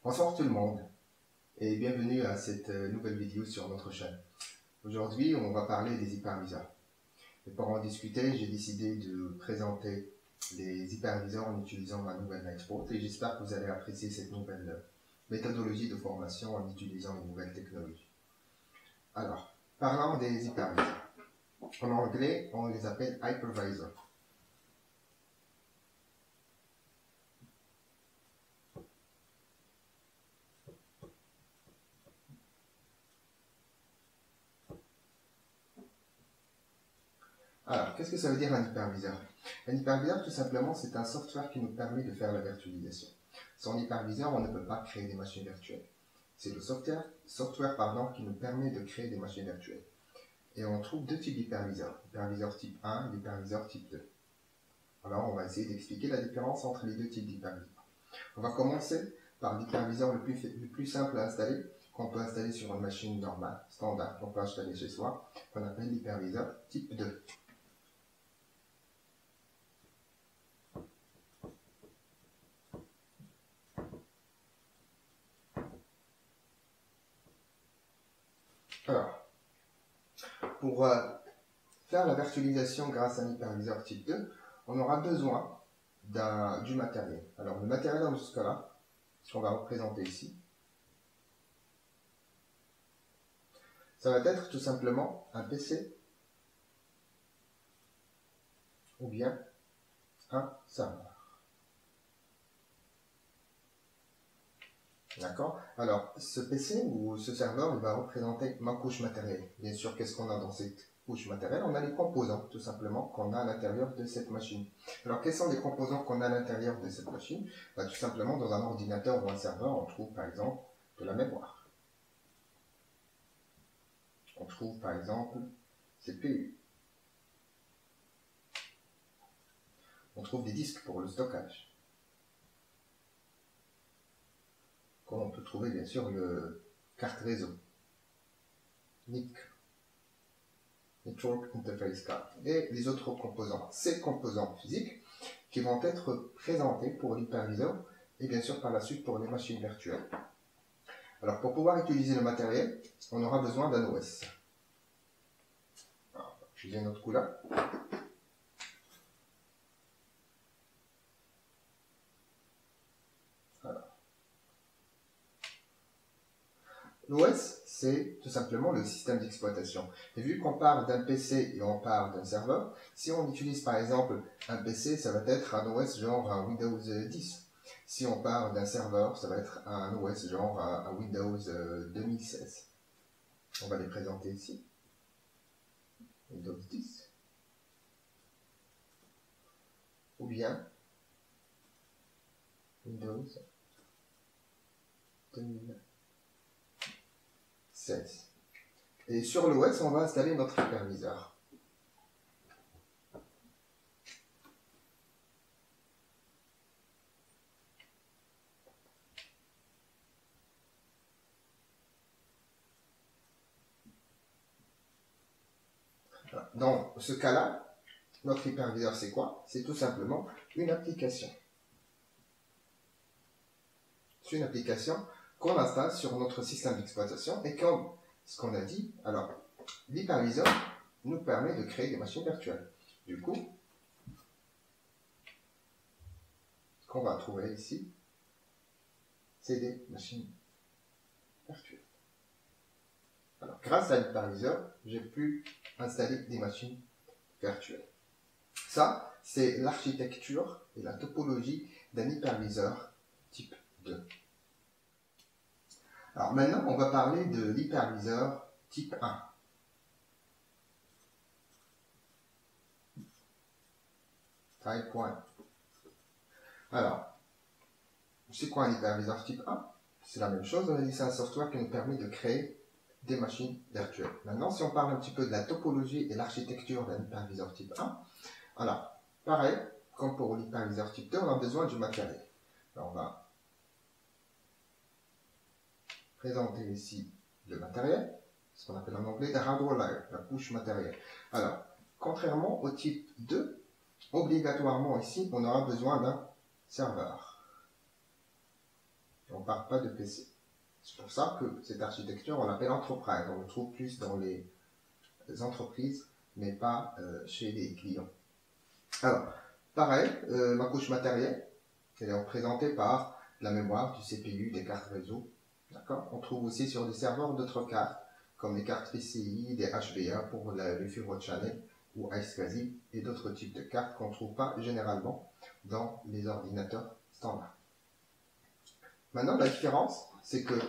Bonsoir tout le monde et bienvenue à cette nouvelle vidéo sur notre chaîne. Aujourd'hui, on va parler des hyperviseurs. Et pour en discuter, j'ai décidé de présenter les hyperviseurs en utilisant ma nouvelle Nightbot et j'espère que vous allez apprécier cette nouvelle méthodologie de formation en utilisant les nouvelles technologies. Alors, parlons des hyperviseurs. En anglais, on les appelle hypervisors. Alors, qu'est-ce que ça veut dire un hyperviseur? Un hyperviseur, tout simplement, c'est un software qui nous permet de faire la virtualisation. Sans hyperviseur, on ne peut pas créer des machines virtuelles. C'est le software qui nous permet de créer des machines virtuelles. Et on trouve deux types d'hyperviseurs, l'hyperviseur type 1 et l'hyperviseur type 2. Alors, on va essayer d'expliquer la différence entre les deux types d'hyperviseurs. On va commencer par l'hyperviseur le plus simple à installer, qu'on peut installer sur une machine normale, standard, qu'on peut installer chez soi, qu'on appelle l'hyperviseur type 2. Alors, pour faire la virtualisation grâce à un hyperviseur type 2, on aura besoin du matériel. Alors, le matériel dans ce cas-là, qu'on va représenter ici, ça va être tout simplement un PC ou bien un serveur. D'accord? Alors, ce PC ou ce serveur, il va représenter ma couche matérielle. Bien sûr, qu'est-ce qu'on a dans cette couche matérielle? On a les composants, tout simplement, qu'on a à l'intérieur de cette machine. Alors, quels sont les composants qu'on a à l'intérieur de cette machine? Tout simplement, dans un ordinateur ou un serveur, on trouve par exemple de la mémoire. On trouve par exemple CPU. On trouve des disques pour le stockage. Comme on peut trouver bien sûr le carte réseau, NIC, Network Interface Card, et les autres composants. Ces composants physiques qui vont être présentés pour l'hyperviseur et bien sûr par la suite pour les machines virtuelles. Alors pour pouvoir utiliser le matériel, on aura besoin d'un OS. Alors, je viens notre couleur. L'OS, c'est tout simplement le système d'exploitation. Et vu qu'on parle d'un PC et on parle d'un serveur, si on utilise par exemple un PC, ça va être un OS genre un Windows 10. Si on parle d'un serveur, ça va être un OS genre un Windows 2016. On va les présenter ici. Windows 10. Ou bien Windows 2016. Et sur l'OS, on va installer notre hyperviseur. Dans ce cas-là, notre hyperviseur, c'est quoi? C'est tout simplement une application. C'est une application qu'on installe sur notre système d'exploitation et comme ce qu'on a dit, alors l'hyperviseur nous permet de créer des machines virtuelles. Du coup, ce qu'on va trouver ici, c'est des machines virtuelles. Alors, grâce à l'hyperviseur, j'ai pu installer des machines virtuelles. Ça, c'est l'architecture et la topologie d'un hyperviseur type 2. Alors maintenant, on va parler de l'hyperviseur type 1. Type 1. Alors, c'est quoi un hyperviseur type 1? C'est la même chose, on a dit c'est un software qui nous permet de créer des machines virtuelles. Maintenant, si on parle un petit peu de la topologie et l'architecture d'un hyperviseur type 1, alors, pareil, comme pour l'hyperviseur type 2, on a besoin du matériel. Alors, on va présenter ici le matériel, ce qu'on appelle en anglais the hardware layer, la couche matérielle. Alors, contrairement au type 2, obligatoirement ici, on aura besoin d'un serveur. On ne parle pas de PC. C'est pour ça que cette architecture, on l'appelle enterprise. On le trouve plus dans les entreprises, mais pas chez les clients. Alors, pareil, ma couche matérielle, elle est représentée par la mémoire, du CPU, des cartes réseau. D'accord. On trouve aussi sur des serveurs d'autres cartes, comme les cartes PCI, des HBA pour le Fibre Channel ou iSCSI et d'autres types de cartes qu'on ne trouve pas généralement dans les ordinateurs standards. Maintenant, la différence, c'est que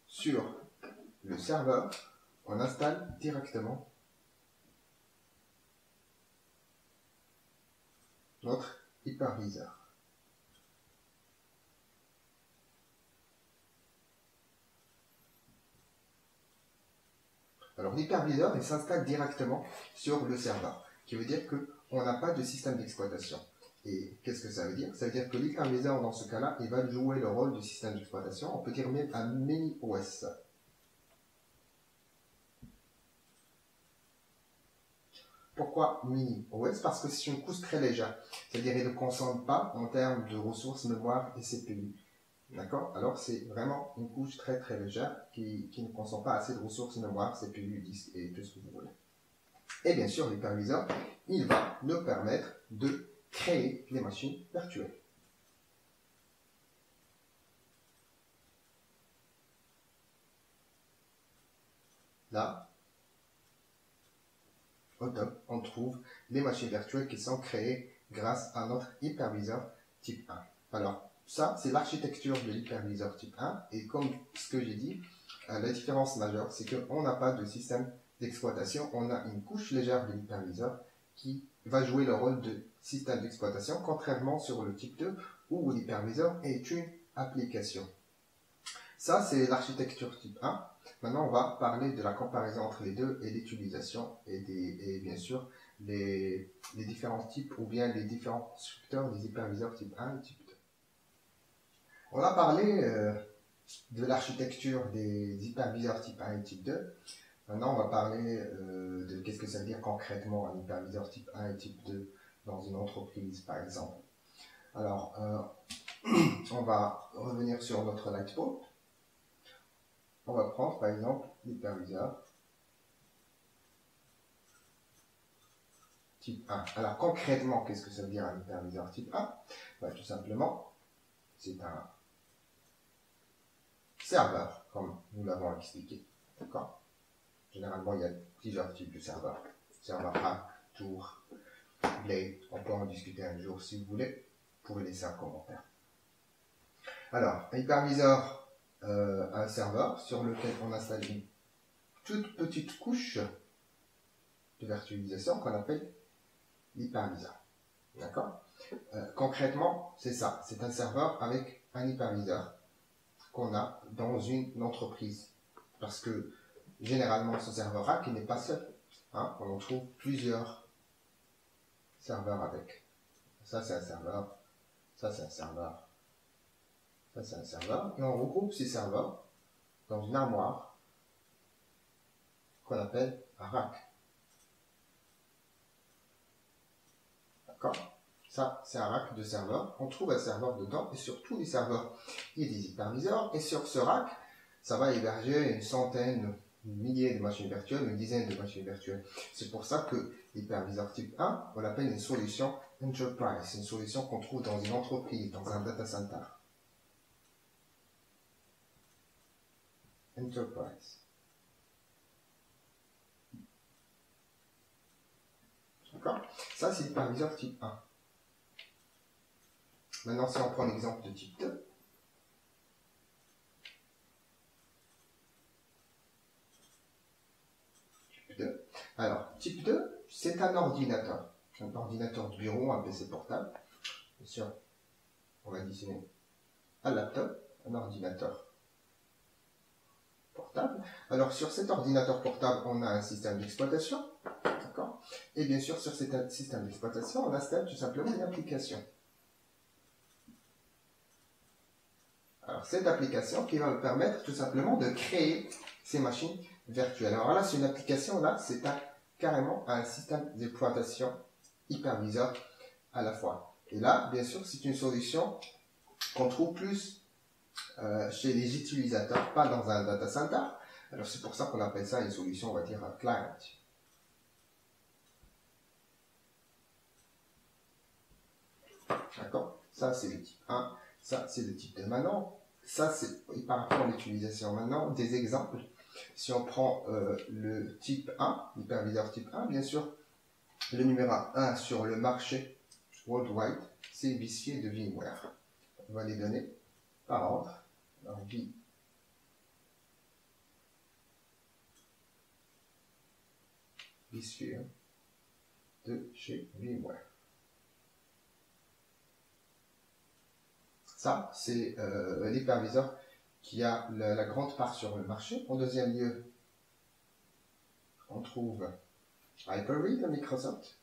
sur le serveur, on installe directement notre hyperviseur. Alors l'hyperviseur, il s'installe directement sur le serveur, qui veut dire qu'on n'a pas de système d'exploitation. Et qu'est-ce que ça veut dire? Ça veut dire que l'hyperviseur, dans ce cas-là, il va jouer le rôle du système d'exploitation. On peut dire même un mini-OS. Pourquoi mini-OS? Parce que c'est une couche très légère. C'est-à-dire qu'il ne consomme pas en termes de ressources, mémoire et CPU. D'accord? Alors c'est vraiment une couche très très légère qui ne consomme pas assez de ressources, mémoire, CPU, disque et tout ce que vous voulez. Et bien sûr, l'hyperviseur, il va nous permettre de créer les machines virtuelles. Là, au top, on trouve les machines virtuelles qui sont créées grâce à notre hyperviseur type 1. Alors, ça, c'est l'architecture de l'hyperviseur type 1. Et comme ce que j'ai dit, la différence majeure, c'est qu'on n'a pas de système d'exploitation. On a une couche légère de l'hyperviseur qui va jouer le rôle de système d'exploitation, contrairement sur le type 2, où l'hyperviseur est une application. Ça, c'est l'architecture type 1. Maintenant, on va parler de la comparaison entre les deux et l'utilisation et bien sûr les différents types ou bien les différents constructeurs des hyperviseurs type 1 et type 2. On a parlé de l'architecture des hyperviseurs type 1 et type 2. Maintenant, on va parler de qu'est-ce que ça veut dire concrètement un hyperviseur type 1 et type 2 dans une entreprise, par exemple. Alors, on va revenir sur notre Lightpoint. On va prendre par exemple l'hyperviseur type 1. Alors concrètement, qu'est-ce que ça veut dire un hyperviseur type 1? Tout simplement, c'est un serveur, comme nous l'avons expliqué. D'accord? Généralement, il y a plusieurs types de serveurs. Serveur A, Tour, Blade. On peut en discuter un jour si vous voulez. Vous pouvez laisser un commentaire. Alors, un hyperviseur, un serveur sur lequel on installe une toute petite couche de virtualisation qu'on appelle l'hyperviseur. D'accord? Concrètement, c'est ça. C'est un serveur avec un hyperviseur qu'on a dans une entreprise. Parce que généralement, ce serveur-là, qui n'est pas seul, hein, on en trouve plusieurs serveurs avec. Ça, c'est un serveur. Ça, c'est un serveur. Ça, c'est un serveur. Et on regroupe ces serveurs dans une armoire qu'on appelle un rack. D'accord? Ça, c'est un rack de serveurs. On trouve un serveur dedans et sur tous les serveurs, il y a des hyperviseurs. Et sur ce rack, ça va héberger une centaine, milliers de machines virtuelles, une dizaine de machines virtuelles. C'est pour ça que l'hyperviseur type 1, on l'appelle une solution enterprise. C'est une solution qu'on trouve dans une entreprise, dans un data center. Enterprise. D'accord? Ça, c'est l'hyperviseur type 1. Maintenant, si on prend l'exemple de type 2, alors, type 2, c'est un ordinateur de bureau, un PC portable. Bien sûr, on va additionner un laptop, un ordinateur portable. Alors, sur cet ordinateur portable, on a un système d'exploitation. D'accord? Et bien sûr, sur cet système d'exploitation, on installe tout simplement une application. Alors, cette application qui va me permettre tout simplement de créer ces machines virtuelles. Alors là, c'est une application, là, c'est carrément un système d'exploitation hyperviseur à la fois. Et là, bien sûr, c'est une solution qu'on trouve plus chez les utilisateurs, pas dans un data center. Alors c'est pour ça qu'on appelle ça une solution, on va dire, client. D'accord? Ça c'est le type 1, ça c'est le type 2. Maintenant, ça c'est par rapport à l'utilisation. Maintenant, des exemples. Si on prend le type 1, l'hyperviseur type 1, bien sûr, le numéro 1 sur le marché worldwide, c'est vSphere de VMware. On va les donner par ordre. Alors, vSphere de chez VMware. Ça, c'est l'hyperviseur qui a la grande part sur le marché. En deuxième lieu, on trouve Hyper-V de Microsoft.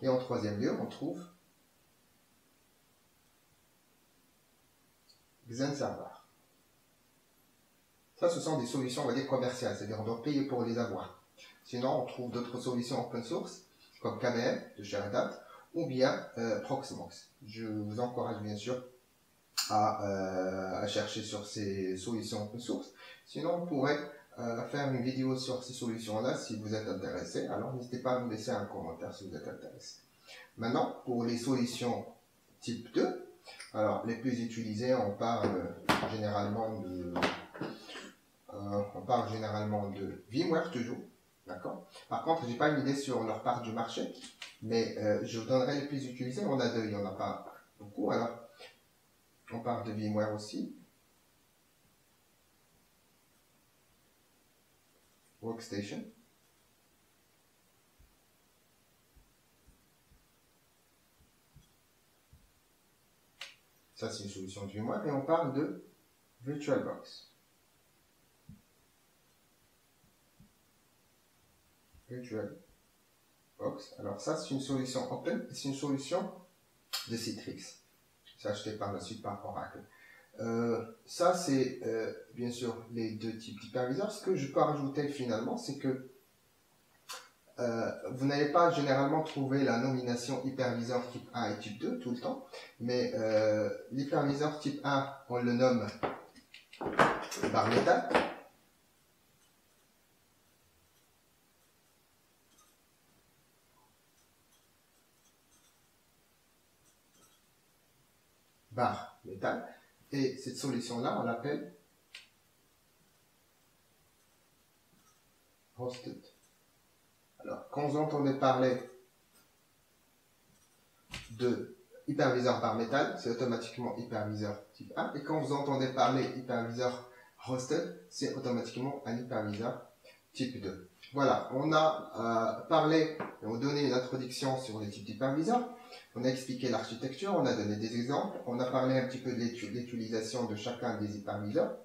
Et en troisième lieu, on trouve XenServer. Ça, ce sont des solutions, on va dire, commerciales, c'est-à-dire on doit payer pour les avoir. Sinon, on trouve d'autres solutions open source, comme KVM de chez Red Hat, ou bien Proxmox. Je vous encourage bien sûr à chercher sur ces solutions open source. Sinon, on pourrait faire une vidéo sur ces solutions-là si vous êtes intéressé. Alors, n'hésitez pas à nous laisser un commentaire si vous êtes intéressé. Maintenant, pour les solutions type 2, alors les plus utilisées, on parle généralement de VMware toujours. D'accord. Par contre, j'ai pas une idée sur leur part du marché, mais je vous donnerai les plus utilisés. On a deux, il n'y en a pas beaucoup. Alors, on parle de VMware aussi. Workstation. Ça, c'est une solution de VMware. Et on parle de VirtualBox. VirtualBox. Alors ça, c'est une solution open. C'est une solution de Citrix. C'est acheté par la suite par Oracle. Ça, c'est bien sûr les deux types d'hyperviseurs. Ce que je peux rajouter finalement, c'est que vous n'allez pas généralement trouver la nomination hyperviseur type 1 et type 2 tout le temps, mais l'hyperviseur type 1, on le nomme bare metal. Bare metal. Et cette solution-là, on l'appelle hosted. Alors, quand vous entendez parler de hyperviseur bare metal, c'est automatiquement hyperviseur type 1. Et quand vous entendez parler hyperviseur hosted, c'est automatiquement un hyperviseur type 2. Voilà, on a parlé, on a donné une introduction sur les types d'hyperviseurs, on a expliqué l'architecture, on a donné des exemples, on a parlé un petit peu de l'utilisation de chacun des hyperviseurs.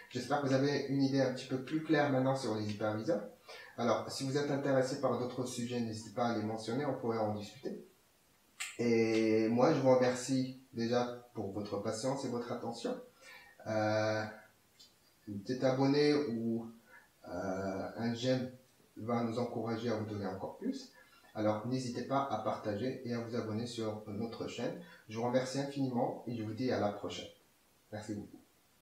J'espère que vous avez une idée un petit peu plus claire maintenant sur les hyperviseurs. Alors, si vous êtes intéressé par d'autres sujets, n'hésitez pas à les mentionner, on pourrait en discuter. Et moi, je vous remercie déjà pour votre patience et votre attention. Un petit abonné ou un j'aime va nous encourager à vous donner encore plus. Alors, n'hésitez pas à partager et à vous abonner sur notre chaîne. Je vous remercie infiniment et je vous dis à la prochaine. Merci beaucoup.